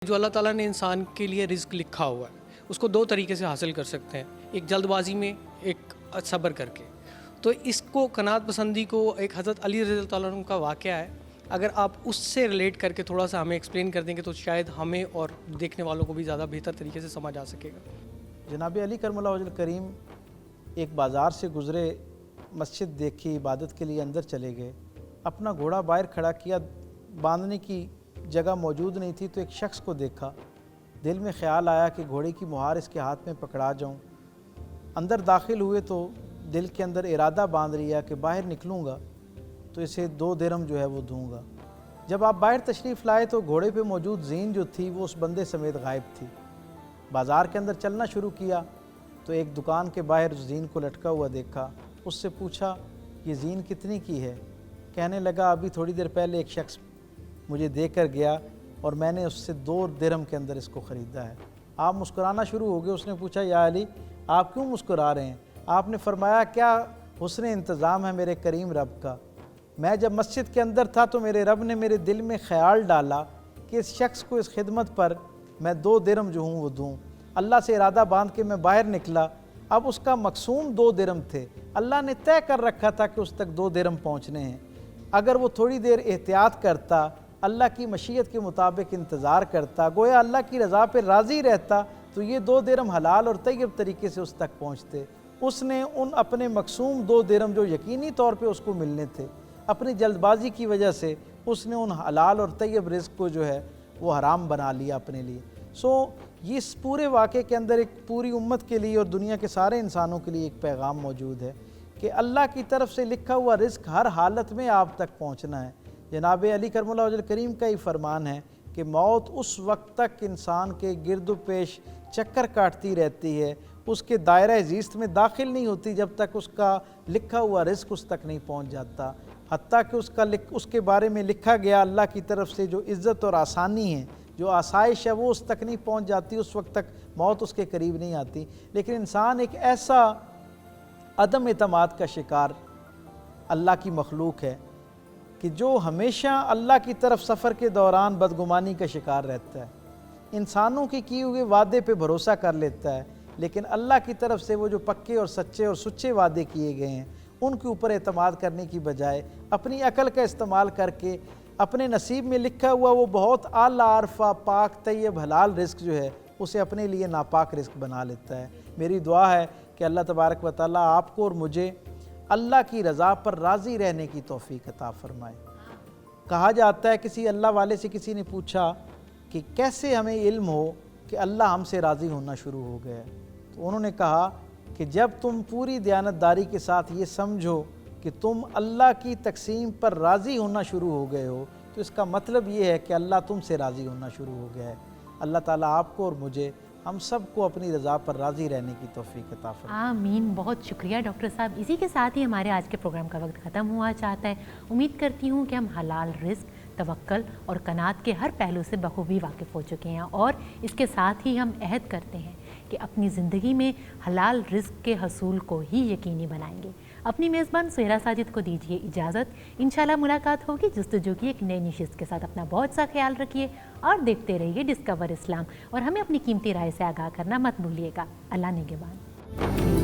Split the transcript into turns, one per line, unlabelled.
جو اللہ تعالیٰ نے انسان کے لیے رزق لکھا ہوا ہے اس کو دو طریقے سے حاصل کر سکتے ہیں، ایک جلد بازی میں، ایک صبر کر کے۔ تو اس کو قناعت پسندی کو ایک حضرت علی رضی اللہ تعالیٰ عنہ کا واقعہ ہے، اگر آپ اس سے ریلیٹ کر کے تھوڑا سا ہمیں ایکسپلین کر دیں گے تو شاید ہمیں اور دیکھنے والوں کو بھی زیادہ بہتر طریقے سے سمجھ آ سکے گا۔
جناب علی کرم اللہ وجہ الکریم ایک بازار سے گزرے، مسجد دیکھی، عبادت کے لیے اندر چلے گئے، اپنا گھوڑا باہر کھڑا کیا، باندھنے کی جگہ موجود نہیں تھی تو ایک شخص کو دیکھا، دل میں خیال آیا کہ گھوڑے کی مہار اس کے ہاتھ میں پکڑا جاؤں۔ اندر داخل ہوئے تو دل کے اندر ارادہ باندھ لیا کہ باہر نکلوں گا تو اسے 2 درہم جو ہے وہ دوں گا۔ جب آپ باہر تشریف لائے تو گھوڑے پہ موجود زین جو تھی وہ اس بندے سمیت غائب تھی۔ بازار کے اندر چلنا شروع کیا تو ایک دکان کے باہر زین کو لٹکا ہوا دیکھا، اس سے پوچھا یہ زین کتنی کی ہے؟ کہنے لگا ابھی تھوڑی دیر پہلے ایک شخص مجھے دے کر گیا اور میں نے اس سے 2 درہم کے اندر اس کو خریدا ہے۔ آپ مسکرانا شروع ہو گئے۔ اس نے پوچھا یا علی آپ کیوں مسکرا رہے ہیں؟ آپ نے فرمایا کیا حسن انتظام ہے میرے کریم رب کا، میں جب مسجد کے اندر تھا تو میرے رب نے میرے دل میں خیال ڈالا کہ اس شخص کو اس خدمت پر میں 2 درہم جو ہوں وہ دوں۔ اللہ سے ارادہ باندھ کے میں باہر نکلا، اب اس کا مقصوم 2 درہم تھے، اللہ نے طے کر رکھا تھا کہ اس تک 2 درہم پہنچنے ہیں۔ اگر وہ تھوڑی دیر احتیاط کرتا، اللہ کی مشیت کے مطابق انتظار کرتا، گویا اللہ کی رضا پہ راضی رہتا تو یہ 2 درہم حلال اور طیب طریقے سے اس تک پہنچتے۔ اس نے ان اپنے مقصوم 2 درہم جو یقینی طور پہ اس کو ملنے تھے، اپنی جلد بازی کی وجہ سے اس نے ان حلال اور طیب رزق کو جو ہے وہ حرام بنا لیا اپنے لیے۔ یہ اس پورے واقعے کے اندر ایک پوری امت کے لیے اور دنیا کے سارے انسانوں کے لیے ایک پیغام موجود ہے کہ اللہ کی طرف سے لکھا ہوا رزق ہر حالت میں آپ تک پہنچنا ہے۔ جناب علی کرم اللہ وجہ الکریم کا ہی فرمان ہے کہ موت اس وقت تک انسان کے گرد و پیش چکر کاٹتی رہتی ہے، اس کے دائرہ زیست میں داخل نہیں ہوتی جب تک اس کا لکھا ہوا رزق اس تک نہیں پہنچ جاتا، حتیٰ کہ اس کے بارے میں لکھا گیا اللہ کی طرف سے جو عزت اور آسانی ہے، جو آسائش ہے وہ اس تک نہیں پہنچ جاتی، اس وقت تک موت اس کے قریب نہیں آتی۔ لیکن انسان ایک ایسا عدم اعتماد کا شکار اللہ کی مخلوق ہے کہ جو ہمیشہ اللہ کی طرف سفر کے دوران بدگمانی کا شکار رہتا ہے، انسانوں کی کیے ہوئے وعدے پہ بھروسہ کر لیتا ہے، لیکن اللہ کی طرف سے وہ جو پکے اور سچے اور سچے وعدے کیے گئے ہیں ان کے اوپر اعتماد کرنے کی بجائے اپنی عقل کا استعمال کر کے اپنے نصیب میں لکھا ہوا وہ بہت اعلیٰ عارفہ پاک طیب حلال رزق جو ہے اسے اپنے لیے ناپاک رزق بنا لیتا ہے۔ میری دعا ہے کہ اللہ تبارک و تعالیٰ آپ کو اور مجھے اللہ کی رضا پر راضی رہنے کی توفیق عطا فرمائے۔ کہا جاتا ہے کسی اللہ والے سے کسی نے پوچھا کہ کیسے ہمیں علم ہو کہ اللہ ہم سے راضی ہونا شروع ہو گیا ہے، تو انہوں نے کہا کہ جب تم پوری دیانتداری کے ساتھ یہ سمجھو کہ تم اللہ کی تقسیم پر راضی ہونا شروع ہو گئے ہو تو اس کا مطلب یہ ہے کہ اللہ تم سے راضی ہونا شروع ہو گیا ہے۔ اللہ تعالیٰ آپ کو اور مجھے ہم سب کو اپنی رضا پر راضی رہنے کی توفیق عطا فرمائے۔
آمین۔ بہت شکریہ ڈاکٹر صاحب۔ اسی کے ساتھ ہی ہمارے آج کے پروگرام کا وقت ختم ہوا چاہتا ہے۔ امید کرتی ہوں کہ ہم حلال رزق، توکل اور قناعت کے ہر پہلو سے بخوبی واقف ہو چکے ہیں، اور اس کے ساتھ ہی ہم عہد کرتے ہیں کہ اپنی زندگی میں حلال رزق کے حصول کو ہی یقینی بنائیں گے۔ اپنی میزبان سہیرا ساجد کو دیجیے اجازت، انشاءاللہ ملاقات ہوگی جستجو کی ایک نئی نشست کے ساتھ۔ اپنا بہت سا خیال رکھیے اور دیکھتے رہیے ڈسکور اسلام، اور ہمیں اپنی قیمتی رائے سے آگاہ کرنا مت بھولیے گا۔ اللہ نگہبان۔